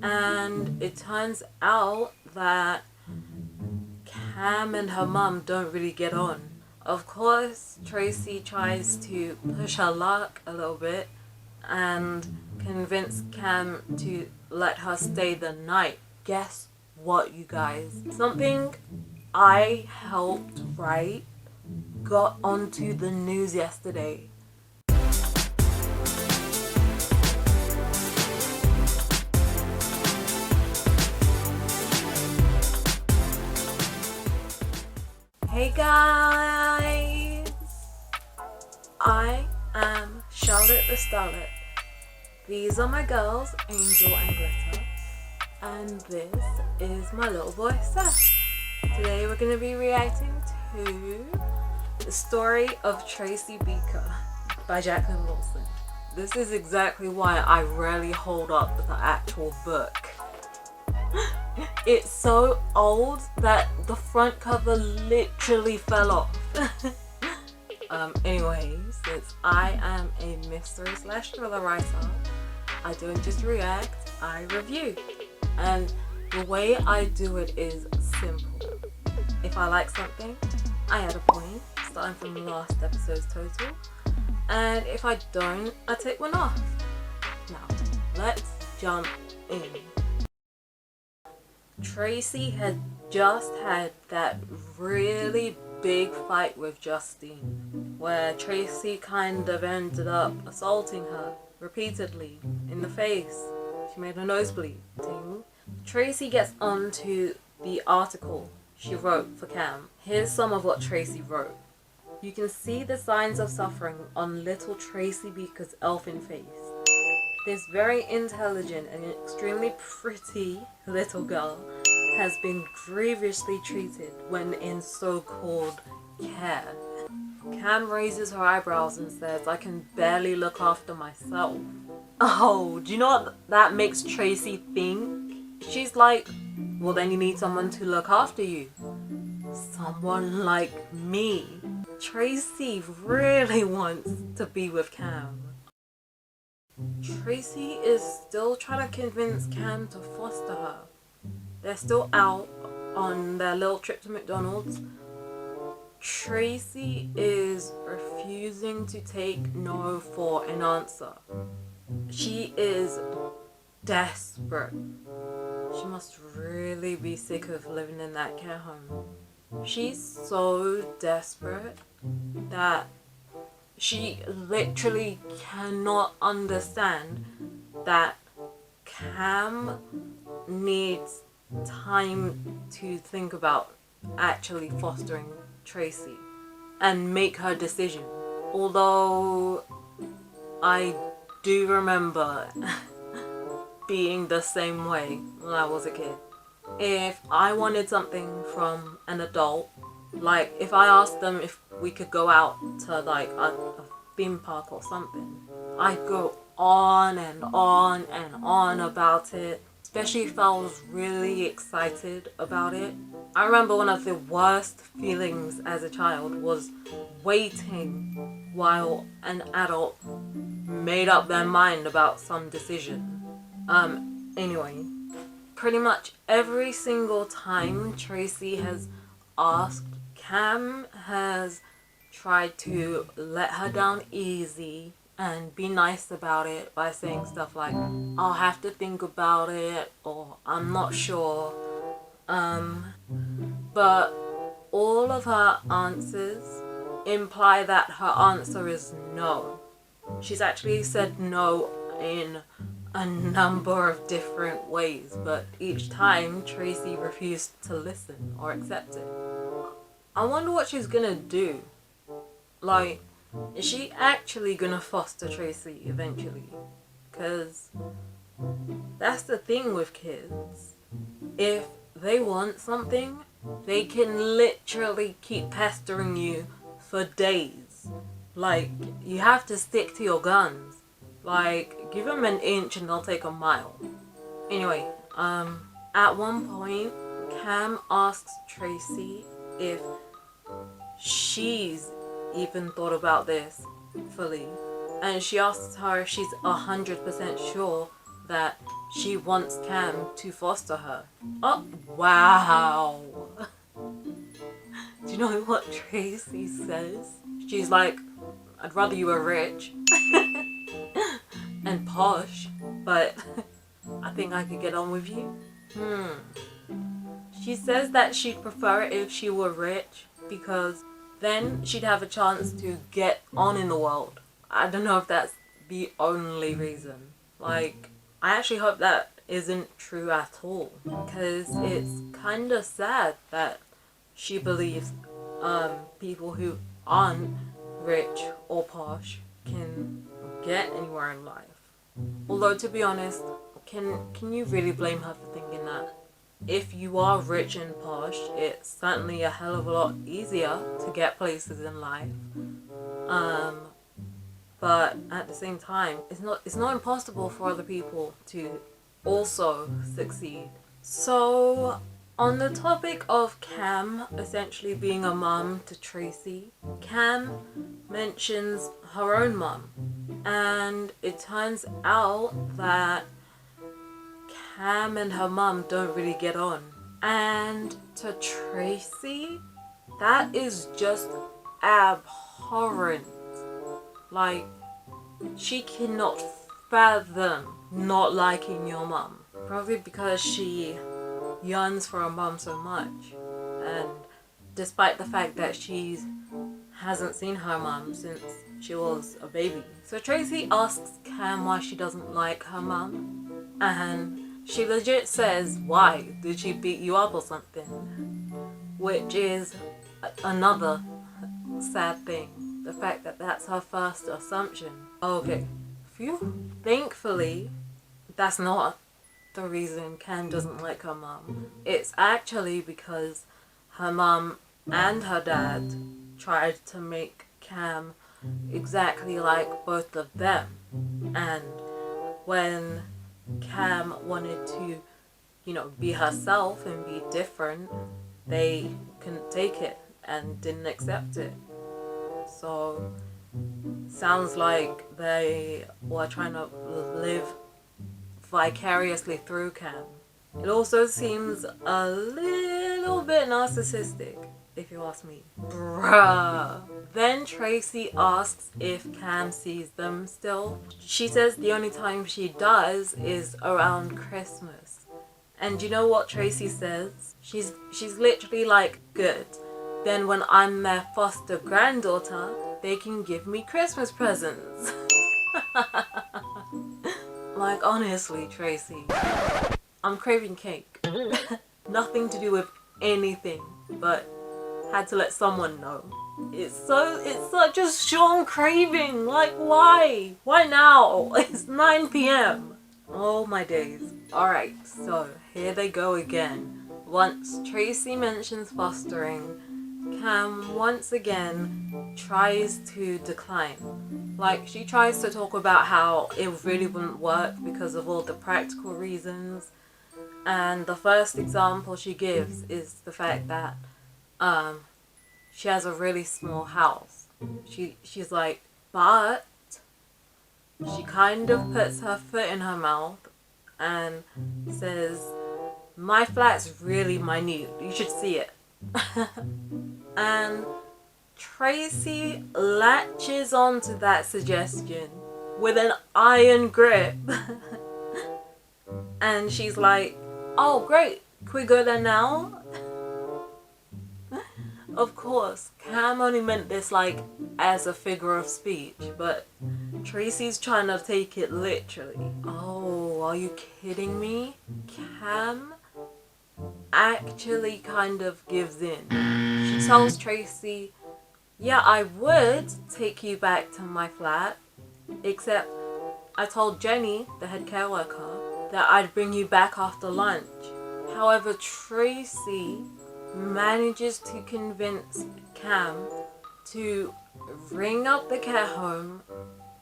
and it turns out that Cam and her mum don't really get on. Of course, Tracy tries to push her luck a little bit and convince Cam to let her stay the night. Guess what, you guys? Something I helped write got onto the news yesterday. Hey guys! I am Charlotte the Starlet. These are my girls, Angel and Glitter. And this is my little boy, Seth. Today we're going to be reacting to The Story of Tracy Beaker by Jacqueline. This is exactly why I rarely hold up the actual book. It's so old that the front cover literally fell off. Anyway, since I am a mystery/thriller writer, I don't just react, I review. And the way I do it is simple. If I like something, I add a point, starting from the last episode's total. And if I don't, I take one off. Now, let's jump in. Tracy had just had that really big fight with Justine, where Tracy kind of ended up assaulting her repeatedly in the face. She made her nose bleed. Ting. Tracy gets onto the article she wrote for Cam. Here's some of what Tracy wrote. You can see the signs of suffering on little Tracy Beaker's elfin face. This very intelligent and extremely pretty little girl has been grievously treated when in so-called care. Cam raises her eyebrows and says, I can barely look after myself. Oh, do you know what that makes Tracy think? She's like, well then you need someone to look after you. Someone like me. Tracy really wants to be with Cam. Tracy is still trying to convince Cam to foster her. They're still out on their little trip to McDonald's. Tracy is refusing to take no for an answer. She is desperate. She must really be sick of living in that care home. She's so desperate that she literally cannot understand that Cam needs time to think about actually fostering Tracy and make her decision. Although I do remember being the same way when I was a kid. If I wanted something from an adult, like if I asked them if we could go out to like a theme park or something, I'd go on and on and on about it, especially if I was really excited about it. I remember one of the worst feelings as a child was waiting while an adult made up their mind about some decision. Anyway, pretty much every single time Tracy has asked, Cam has tried to let her down easy and be nice about it by saying stuff like, I'll have to think about it, or I'm not sure. But all of her answers imply that her answer is no. She's actually said no in a number of different ways, but each time Tracy refused to listen or accept it. I wonder what she's gonna do. Like, is she actually gonna foster Tracy eventually? Because that's the thing with kids. If they want something, they can literally keep pestering you for days. Like, you have to stick to your guns. Like, give them an inch and they'll take a mile. Anyway, at one point, Cam asks Tracy if she's even thought about this fully. And she asks her if she's 100% sure that she wants Cam to foster her. Oh, wow. Do you know what Tracy says? She's like, I'd rather you were rich and posh, but I think I could get on with you. She says that she'd prefer it if she were rich because then she'd have a chance to get on in the world. I don't know if that's the only reason. Like, I actually hope that isn't true at all, because it's kind of sad that she believes people who aren't rich or posh can get anywhere in life. Although, to be honest, can you really blame her for thinking that? If you are rich and posh, it's certainly a hell of a lot easier to get places in life. But at the same time, it's not impossible for other people to also succeed. So, on the topic of Cam essentially being a mum to Tracy, Cam mentions her own mum, and it turns out that Cam and her mum don't really get on. And to Tracy, that is just abhorrent. Like, she cannot fathom not liking your mum. Probably because she yearns for her mum so much. And despite the fact that she hasn't seen her mum since she was a baby. So Tracy asks Cam why she doesn't like her mum. And she legit says, why? Did she beat you up or something? Which is another sad thing. The fact that that's her first assumption. Okay. Phew. Thankfully, that's not the reason Cam doesn't like her mum. It's actually because her mum and her dad tried to make Cam exactly like both of them. And when Cam wanted to, be herself and be different, they couldn't take it and didn't accept it. So, sounds like they were trying to live vicariously through Cam. It also seems a little bit narcissistic, if you ask me. Bruh. Then Tracy asks if Cam sees them still. She says the only time she does is around Christmas. And you know what Tracy says? She's literally like, good. Then when I'm their foster granddaughter, they can give me Christmas presents. Like, honestly, Tracy, I'm craving cake. Nothing to do with anything, but had to let someone know. It's such a strong craving. Like, why? Why now? It's 9 p.m. Oh my days. Alright, so here they go again. Once Tracy mentions fostering, Cam once again tries to decline. Like, she tries to talk about how it really wouldn't work because of all the practical reasons. And the first example she gives is the fact that she has a really small house. She's like, but she kind of puts her foot in her mouth and says, my flat's really minute, you should see it. And Tracy latches onto that suggestion with an iron grip. And she's like, oh great, can we go there now? Of course, Cam only meant this like as a figure of speech, but Tracy's trying to take it literally. Oh, are you kidding me? Cam actually kind of gives in. She tells Tracy, yeah, I would take you back to my flat, except I told Jenny, the head care worker, that I'd bring you back after lunch. However, Tracy manages to convince Cam to ring up the care home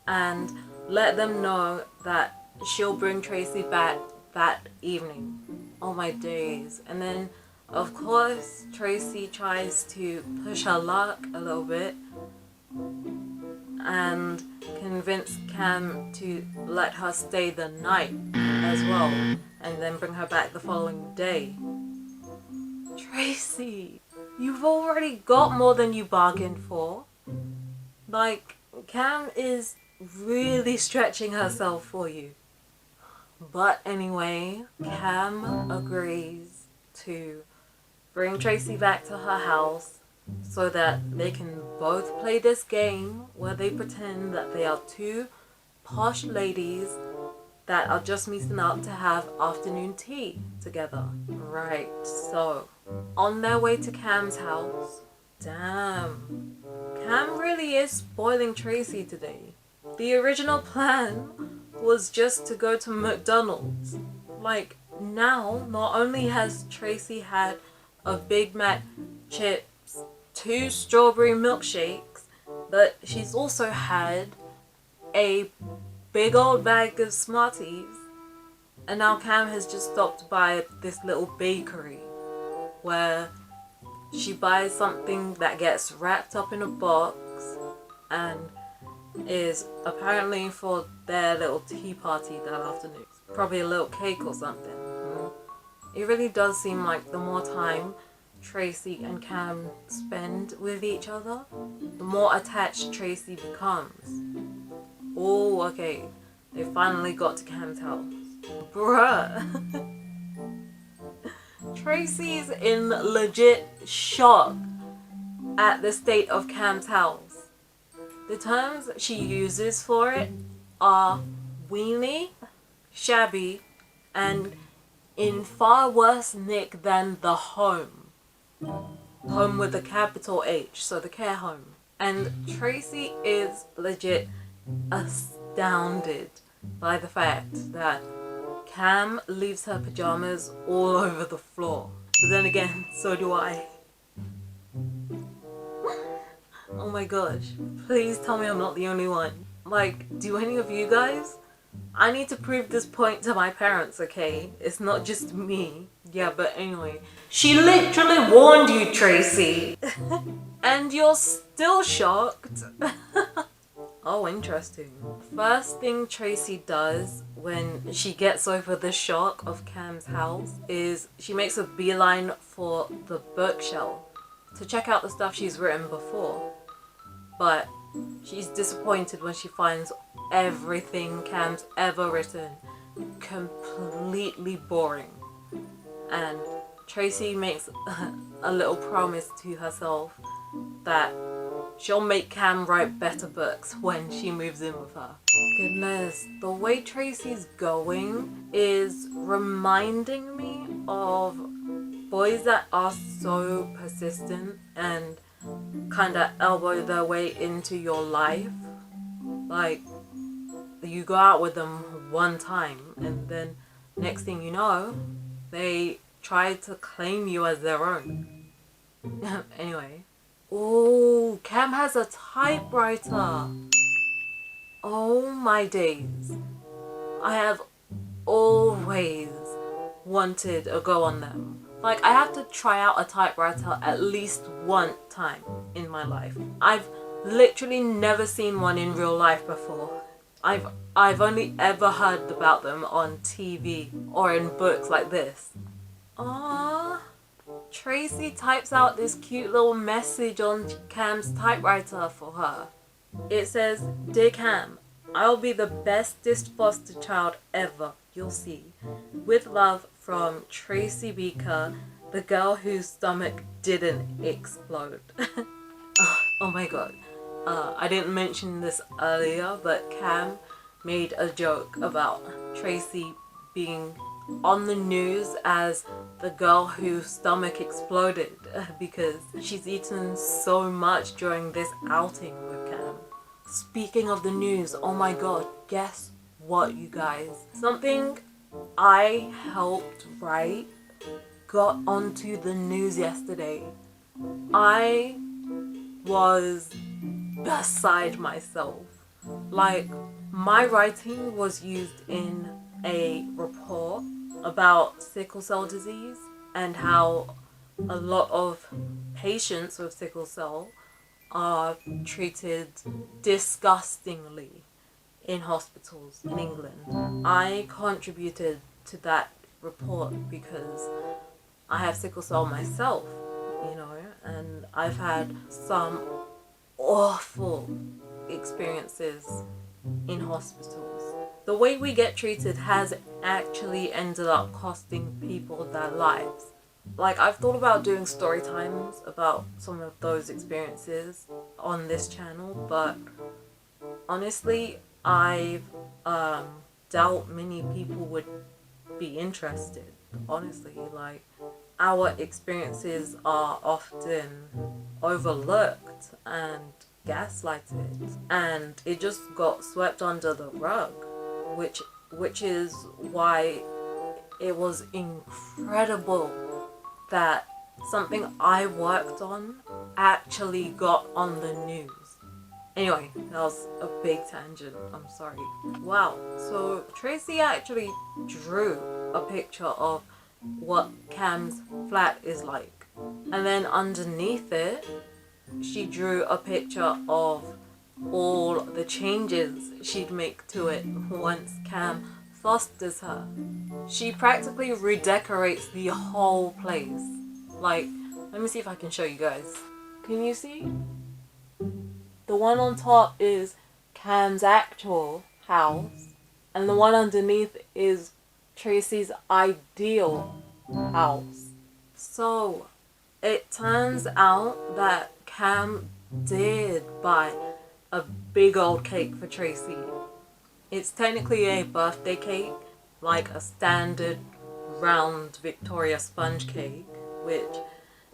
and let them know that she'll bring Tracy back that evening. Oh my days. And then of course Tracy tries to push her luck a little bit and convince Cam to let her stay the night as well, and then bring her back the following day. Tracy, you've already got more than you bargained for. Like, Cam is really stretching herself for you. But anyway, Cam agrees to bring Tracy back to her house so that they can both play this game where they pretend that they are two posh ladies that are just meeting up to have afternoon tea together. Right, so on their way to Cam's house, damn, Cam really is spoiling Tracy today. The original plan was just to go to McDonald's. Like, now, not only has Tracy had a Big Mac, chips, 2 strawberry milkshakes, but she's also had a big old bag of Smarties, and now Cam has just stopped by this little bakery where she buys something that gets wrapped up in a box and is apparently for their little tea party that afternoon. Probably a little cake or something. It really does seem like the more time Tracy and Cam spend with each other, the more attached Tracy becomes. Oh, okay. They finally got to Cam's house. Bruh. Tracy's in legit shock at the state of Cam's house. The terms she uses for it are weenie, shabby, and in far worse nick than the home. Home with a capital H, so the care home. And Tracy is legit astounded by the fact that Cam leaves her pajamas all over the floor. But then again, so do I. Oh my gosh, please tell me I'm not the only one. Like, do any of you guys? I need to prove this point to my parents, okay? It's not just me. Yeah, but anyway. She literally warned you, Tracy. And you're still shocked. Oh, interesting. First thing Tracy does when she gets over the shock of Cam's house is she makes a beeline for the bookshelf to check out the stuff she's written before. But she's disappointed when she finds everything Cam's ever written completely boring. And Tracy makes a little promise to herself that she'll make Cam write better books when she moves in with her. Goodness, the way Tracy's going is reminding me of boys that are so persistent and kind of elbow their way into your life. Like, you go out with them one time and then next thing you know, they try to claim you as their own. Anyway. Oh, Cam has a typewriter. Oh my days. I have always wanted a go on them. Like, I have to try out a typewriter at least one time in my life. I've literally never seen one in real life before. I've only ever heard about them on TV or in books like this. Aww. Tracy types out this cute little message on Cam's typewriter for her. It says, "Dear Cam, I'll be the bestest foster child ever, you'll see. With love from Tracy Beaker, the girl whose stomach didn't explode." Oh my god. I didn't mention this earlier, but Cam made a joke about Tracy being on the news as the girl whose stomach exploded because she's eaten so much during this outing with Cam. Speaking of the news, oh my god, guess what, you guys? Something I helped write got onto the news yesterday. I was beside myself. Like, my writing was used in a report about sickle cell disease and how a lot of patients with sickle cell are treated disgustingly in hospitals in England. I contributed to that report because I have sickle cell myself, you know, and I've had some awful experiences in hospitals. The way we get treated has actually ended up costing people their lives. Like, I've thought about doing story times about some of those experiences on this channel, but honestly, I've doubt many people would be interested. Honestly, like, our experiences are often overlooked and gaslighted, and it just got swept under the rug, which is why it was incredible that something I worked on actually got on the news. Anyway, that was a big tangent, I'm sorry. Wow, so Tracy actually drew a picture of what Cam's flat is like. And then underneath it, she drew a picture of all the changes she'd make to it once Cam fosters her. She practically redecorates the whole place. Like, let me see if I can show you guys. Can you see? The one on top is Cam's actual house, and the one underneath is Tracy's ideal house. So, it turns out that Cam did buy a big old cake for Tracy. It's technically a birthday cake, like a standard round Victoria sponge cake, which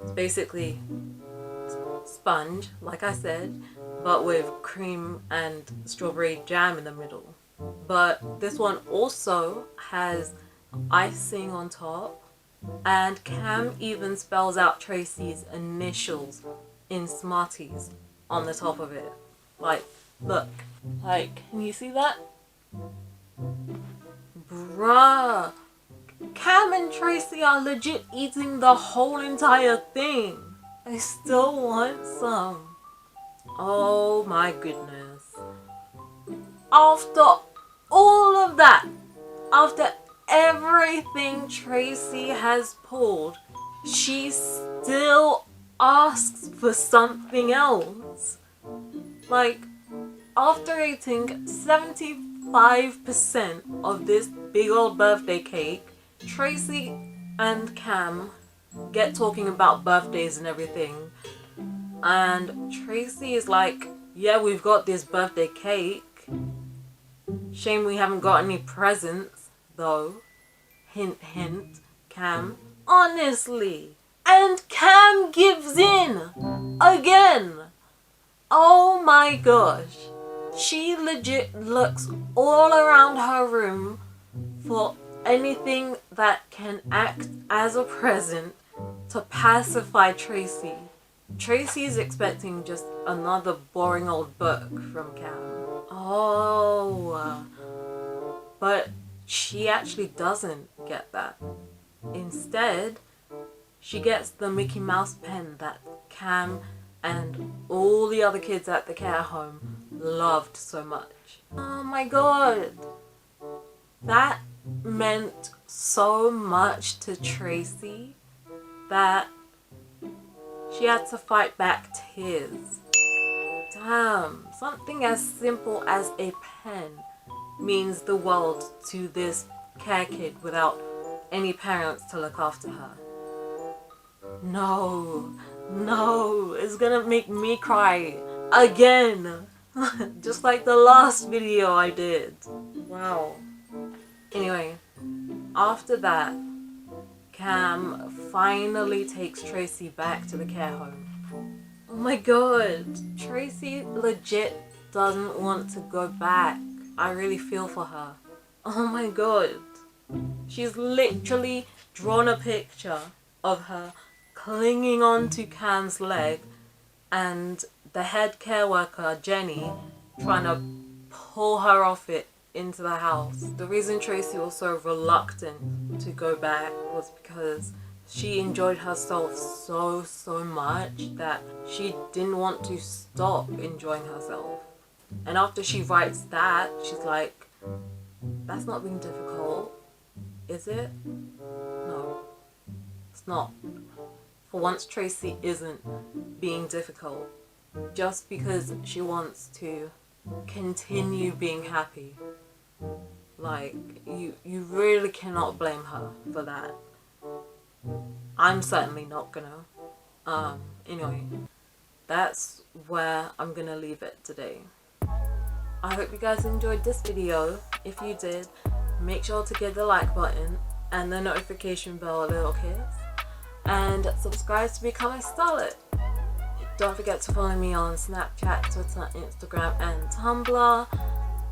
is basically sponge, like I said, but with cream and strawberry jam in the middle. But this one also has icing on top, and Cam even spells out Tracy's initials in Smarties on the top of it. Like, look, like, can you see that? Bruh, Cam and Tracy are legit eating the whole entire thing. I still want some. Oh my goodness. After all of that, after everything Tracy has pulled, she still asks for something else. Like, after eating 75% of this big old birthday cake, Tracy and Cam get talking about birthdays and everything. And Tracy is like, yeah, we've got this birthday cake. Shame we haven't got any presents, though. Hint, hint, Cam. Honestly. And Cam gives in. Again. Oh my gosh. She legit looks all around her room for anything that can act as a present to pacify Tracy. Tracy is expecting just another boring old book from Cam. Oh, but she actually doesn't get that. Instead, she gets the Mickey Mouse pen that Cam and all the other kids at the care home loved so much. Oh my god. That meant so much to Tracy that she had to fight back tears. Damn, something as simple as a pen means the world to this care kid without any parents to look after her. No, it's gonna make me cry again. Just like the last video I did. Wow. Anyway, after that, Cam finally takes Tracy back to the care home. Oh my god, Tracy legit doesn't want to go back. I really feel for her. Oh my god. She's literally drawn a picture of her clinging onto Cam's leg and the head care worker, Jenny, trying to pull her off it into the house. The reason Tracy was so reluctant to go back was because she enjoyed herself so much that she didn't want to stop enjoying herself. And after she writes that, she's like, that's not being difficult, is it? No, it's not. For once, Tracy isn't being difficult just because she wants to continue being happy. Like, you really cannot blame her for that. I'm certainly not gonna. Anyway, that's where I'm gonna leave it today. I hope you guys enjoyed this video. If you did, make sure to give the like button and the notification bell a little kiss, and subscribe to become a Starlet. Don't forget to follow me on Snapchat, Twitter, Instagram and Tumblr.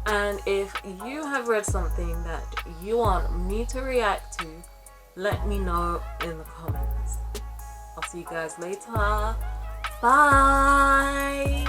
And if you have read something that you want me to react to, let me know in the comments. I'll see you guys later. Bye!